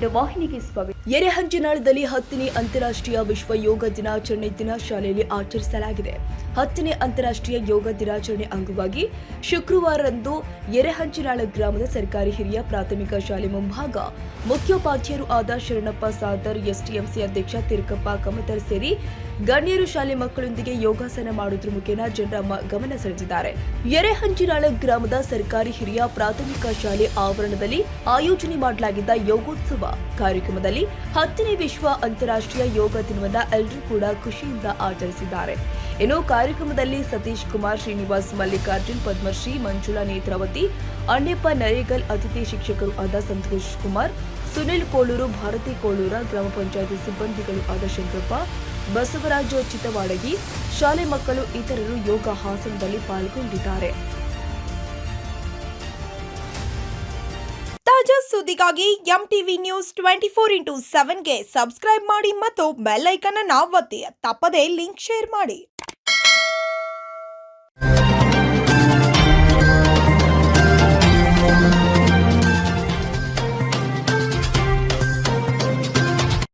2 ವಾಹಿನಿಗೆ ಸ್ವಾಗತ. ಎರೆಹಂಚಿನಾಳದಲ್ಲಿ 10ನೇ ಅಂತಾರಾಷ್ಟ್ರೀಯ ವಿಶ್ವ ಯೋಗ ದಿನಾಚರಣೆ ಶಾಲೆಯಲ್ಲಿ ಆಚರಿಸಲಾಗಿದೆ. 10ನೇ ಅಂತಾರಾಷ್ಟ್ರೀಯ ಯೋಗ ದಿನಾಚರಣೆ ಅಂಗವಾಗಿ ಶುಕ್ರವಾರದಂದು ಎರೆಹಂಚಿನಾಳ ಗ್ರಾಮದ ಸರ್ಕಾರಿ ಹಿರಿಯ ಪ್ರಾಥಮಿಕ ಶಾಲೆ ಮುಂಭಾಗ ಮುಖ್ಯೋಪಾಧ್ಯಾಯರು ಆದ ಶರಣಪ್ಪ ಸಾದರ್, ಎಸ್ಟಿಎಂಸಿ ಅಧ್ಯಕ್ಷ ತಿರುಕಪ್ಪ ಕಮತರ್ ಸೇರಿ ಗಣ್ಯರು ಶಾಲೆ ಮಕ್ಕಳೊಂದಿಗೆ ಯೋಗಾಸನ ಮಾಡುವುದರ ಮುಖೇನ ಜನರ ಗಮನ ಸೆಳೆದಿದ್ದಾರೆ. ಎರೆಹಂಚಿನಾಳ ಗ್ರಾಮದ ಸರ್ಕಾರಿ ಹಿರಿಯ ಪ್ರಾಥಮಿಕ ಶಾಲೆ ಆವರಣದಲ್ಲಿ ಆಯೋಜನೆ ಮಾಡಲಾಗಿದ್ದ ಯೋಗೋತ್ಸವ ಕಾರ್ಯಕ್ರಮದಲ್ಲಿ 10ನೇ ವಿಶ್ವ ಅಂತಾರಾಷ್ಟ್ರೀಯ ಯೋಗ ದಿನವನ್ನು ಎಲ್ಲರೂ ಕೂಡ ಖುಷಿಯಿಂದ ಆಚರಿಸಿದ್ದಾರೆ. ಇನ್ನು ಕಾರ್ಯಕ್ರಮದಲ್ಲಿ ಸತೀಶ್ ಕುಮಾರ್, ಶ್ರೀನಿವಾಸ್, ಮಲ್ಲಿಕಾರ್ಜುನ್, ಪದ್ಮಶ್ರೀ, ಮಂಜುಳಾ ನೇತ್ರಾವತಿ, ಅಣ್ಣಪ್ಪ ನರೇಗಲ್, ಅತಿಥಿ ಶಿಕ್ಷಕರು ಆದ ಸಂತೋಷ್ ಕುಮಾರ್, ಸುನಿಲ್ ಕೋಳೂರು, ಭಾರತಿ ಕೋಳೂರ, ಗ್ರಾಮ ಪಂಚಾಯತ್ ಸಿಬ್ಬಂದಿಗಳು ಆದ ಶಂಕರಪ್ಪ, ಬಸವರಾಜ ಚಿತ್ತವಾಡಗಿ, ಶಾಲೆ ಮಕ್ಕಳು ಇತರರು ಯೋಗ ಹಾಸನದಲ್ಲಿ ಪಾಲ್ಗೊಂಡಿದ್ದಾರೆ. ತಾಜಾ ಸುದ್ದಿಗಾಗಿ ಎಂಟಿವಿ ನ್ಯೂಸ್ 24x7ಗೆ ಸಬ್ಸ್ಕ್ರೈಬ್ ಮಾಡಿ ಮತ್ತು ಬೆಲ್ ಐಕಾನ್ ಅನ್ನು ಒತ್ತಿ. ತಪ್ಪದೇ ಲಿಂಕ್ ಶೇರ್ ಮಾಡಿ.